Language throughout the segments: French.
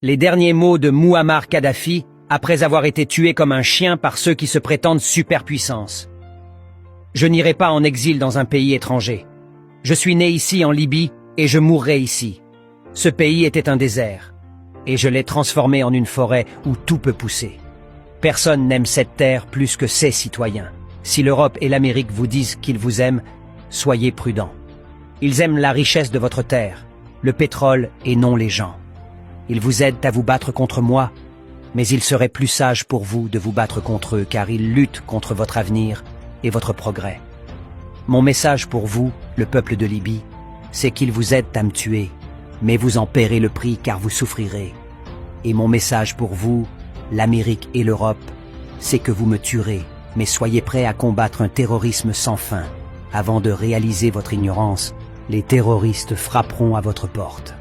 Les derniers mots de Mouammar Kadhafi, après avoir été tué comme un chien par ceux qui se prétendent superpuissance. Je n'irai pas en exil dans un pays étranger. Je suis né ici en Libye et je mourrai ici. Ce pays était un désert et je l'ai transformé en une forêt où tout peut pousser. Personne n'aime cette terre plus que ses citoyens. Si l'Europe et l'Amérique vous disent qu'ils vous aiment, soyez prudents. Ils aiment la richesse de votre terre, le pétrole et non les gens. Ils vous aident à vous battre contre moi, mais il serait plus sage pour vous de vous battre contre eux car ils luttent contre votre avenir et votre progrès. Mon message pour vous, le peuple de Libye, c'est qu'ils vous aident à me tuer, mais vous en paierez le prix car vous souffrirez. Et mon message pour vous, l'Amérique et l'Europe, c'est que vous me tuerez, mais soyez prêts à combattre un terrorisme sans fin. Avant de réaliser votre ignorance, les terroristes frapperont à votre porte.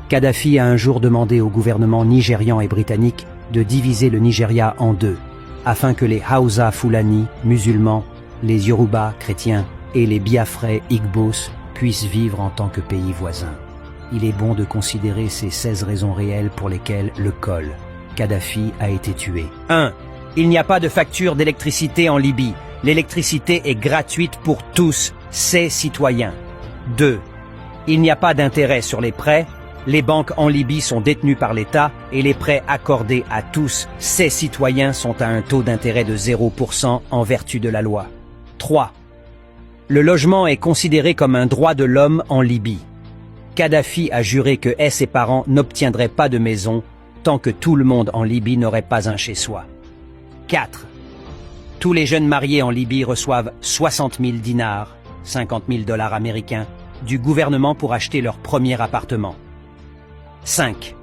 Kadhafi a un jour demandé au gouvernement nigérian et britannique de diviser le Nigeria en deux, afin que les Hausa Fulani, musulmans, les Yoruba, chrétiens, et les Biafrais, Igbos, puissent vivre en tant que pays voisins. Il est bon de considérer ces 16 raisons réelles pour lesquelles le col Kadhafi a été tué. 1. Il n'y a pas de facture d'électricité en Libye. L'électricité est gratuite pour tous ses citoyens. 2. Il n'y a pas d'intérêt sur les prêts. Les banques en Libye sont détenues par l'État et les prêts accordés à tous ses citoyens sont à un taux d'intérêt de 0% en vertu de la loi. 3. Le logement est considéré comme un droit de l'homme en Libye. Kadhafi a juré que ses parents n'obtiendraient pas de maison tant que tout le monde en Libye n'aurait pas un chez-soi. 4. Tous les jeunes mariés en Libye reçoivent 60 000 dinars, 50 000 dollars américains, du gouvernement pour acheter leur premier appartement. 5.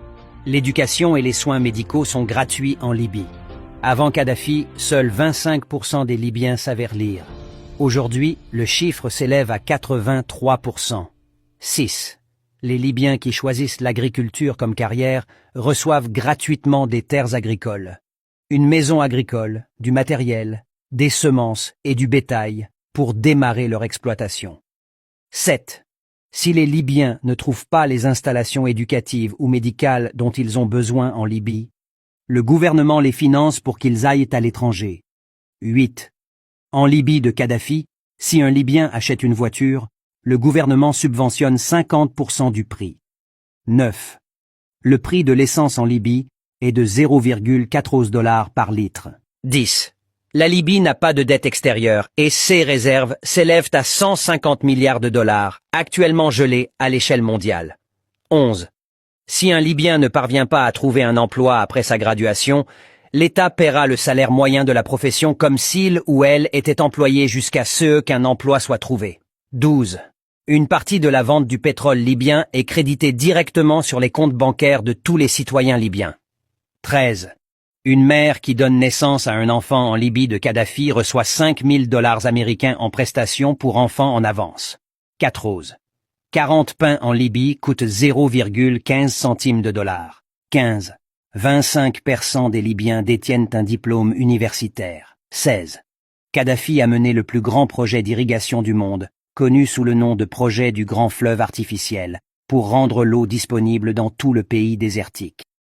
L'éducation et les soins médicaux sont gratuits en Libye. Avant Kadhafi, seuls 25% des Libyens savaient lire. Aujourd'hui, le chiffre s'élève à 83%. 6. Les Libyens qui choisissent l'agriculture comme carrière reçoivent gratuitement des terres agricoles, une maison agricole, du matériel, des semences et du bétail pour démarrer leur exploitation. 7. Si les Libyens ne trouvent pas les installations éducatives ou médicales dont ils ont besoin en Libye, le gouvernement les finance pour qu'ils aillent à l'étranger. 8. En Libye de Kadhafi, si un Libyen achète une voiture, le gouvernement subventionne 50% du prix. 9. Le prix de l'essence en Libye est de 0,14 $ par litre. 10. La Libye n'a pas de dette extérieure et ses réserves s'élèvent à 150 milliards de dollars, actuellement gelées à l'échelle mondiale. 11. Si un Libyen ne parvient pas à trouver un emploi après sa graduation, l'État paiera le salaire moyen de la profession comme s'il ou elle était employé jusqu'à ce qu'un emploi soit trouvé. 12. Une partie de la vente du pétrole libyen est créditée directement sur les comptes bancaires de tous les citoyens libyens. 13. Une mère qui donne naissance à un enfant en Libye de Kadhafi reçoit 5 000 dollars américains en prestations pour enfants en avance. 14. 40 pains en Libye coûtent 0,15 centimes de dollar. 15. 25% des Libyens détiennent un diplôme universitaire. 16. Kadhafi a mené le plus grand projet d'irrigation du monde, connu sous le nom de projet du grand fleuve artificiel, pour rendre l'eau disponible dans tout le pays désertique.